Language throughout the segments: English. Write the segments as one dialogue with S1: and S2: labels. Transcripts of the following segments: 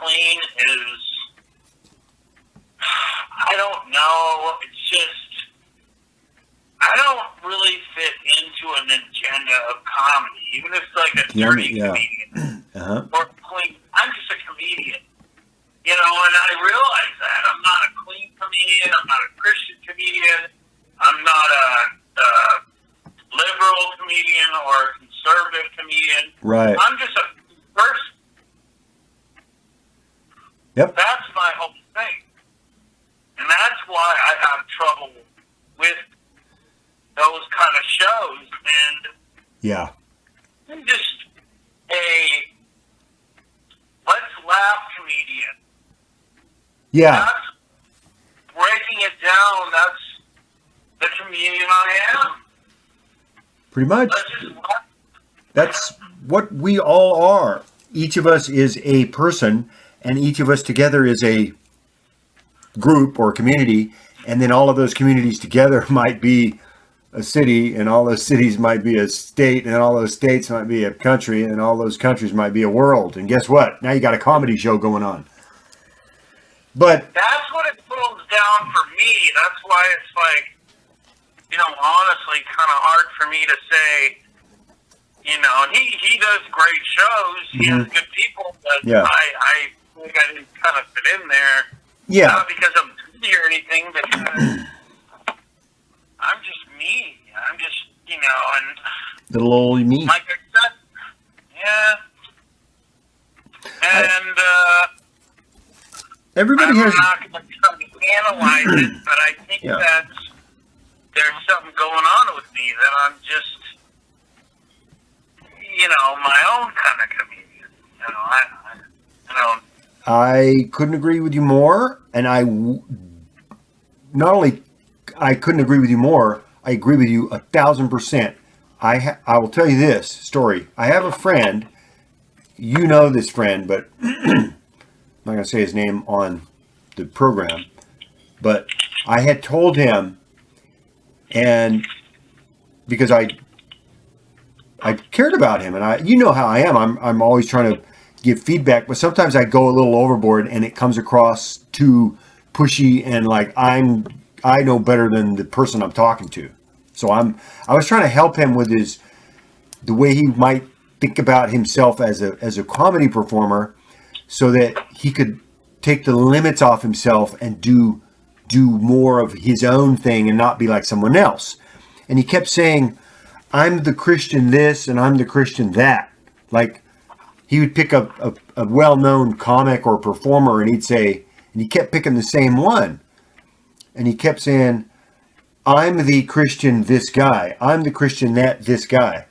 S1: clean is, I don't know. It's just, I don't really fit into an agenda of comedy, even if it's like a dirty comedian or clean. I'm just a comedian, you know, and I realize that I'm not a clean comedian. I'm not a Christian comedian. I'm not a liberal comedian or a conservative comedian.
S2: Right.
S1: I'm just a person.
S2: Yep.
S1: That's my whole thing. And that's why I have trouble with those kind of shows. And
S2: yeah,
S1: I'm just a let's laugh comedian.
S2: Yeah.
S1: That's breaking it down. That's the comedian I am.
S2: Pretty much.
S1: Let's just laugh.
S2: That's what we all are. Each of us is a person, and each of us together is a group or community, and then all of those communities together might be a city, and all those cities might be a state, and all those states might be a country, and all those countries might be a world. And guess what? Now you got a comedy show going on. But
S1: that's what it boils down for me. That's why it's like, you know, honestly, kind of hard for me to say. You know, he does great shows. He has good people, but
S2: yeah.
S1: I think I didn't kind of fit in there.
S2: Yeah.
S1: Not because I'm pretty or anything, but because I'm just me. I'm just, you know, and
S2: little old me.
S1: like I said, yeah. And
S2: everybody
S1: I'm
S2: has.
S1: not going to try to analyze it, but I think that there's something going on with me that I'm just, you know, my own kind of comedian. You know, I don't.
S2: I couldn't agree with you more, and not only I couldn't agree with you more, I agree with you 1,000%. I will tell you this story. I have a friend, you know this friend, but I'm not going to say his name on the program, but I had told him, and because I cared about him, and you know how I am. I'm always trying to give feedback, but sometimes I go a little overboard, and it comes across too pushy and like I know better than the person I'm talking to. So I was trying to help him with the way he might think about himself as a comedy performer, so that he could take the limits off himself and do more of his own thing and not be like someone else. And he kept saying, I'm the Christian this and I'm the Christian that. Like, he would pick a well-known comic or performer, and he'd say, and he kept picking the same one. And he kept saying, I'm the Christian this guy. I'm the Christian this guy.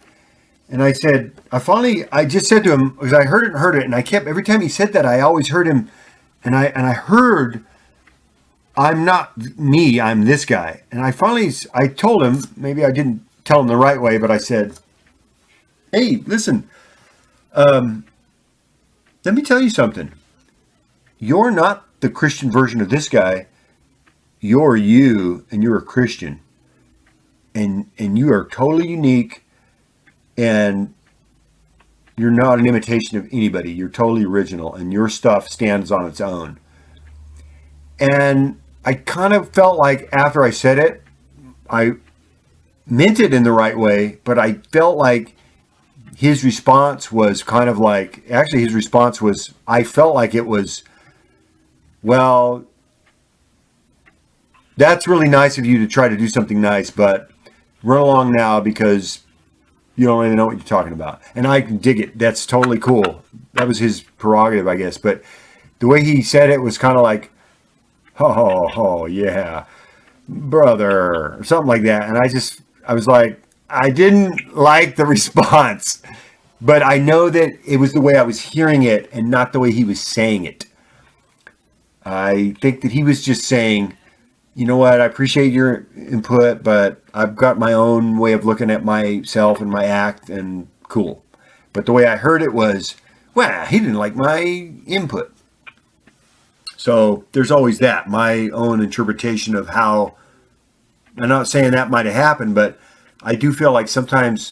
S2: And I said, I just said to him, because I heard it, and I kept, every time he said that, I always heard him, and I heard, I'm not me, I'm this guy. And I told him, maybe I didn't tell him the right way, but I said, hey, listen, let me tell you something. You're not the Christian version of this guy. You're you, and you're a Christian. And you are totally unique, and you're not an imitation of anybody. You're totally original, and your stuff stands on its own. And I kind of felt like after I said it, I meant it in the right way, but I felt like his response was kind of like, actually his response was, I felt like it was, well, that's really nice of you to try to do something nice, but run along now because you don't even know what you're talking about. And I can dig it. That's totally cool. That was his prerogative, I guess. But the way he said it was kind of like, oh yeah, brother, or something like that. And I was like, I didn't like the response, but I know that it was the way I was hearing it and not the way he was saying it. I think that he was just saying, you know what, I appreciate your input, but I've got my own way of looking at myself and my act, and cool. But the way I heard it was, well, he didn't like my input. So there's always that, my own interpretation of how, I'm not saying that might have happened, but I do feel like sometimes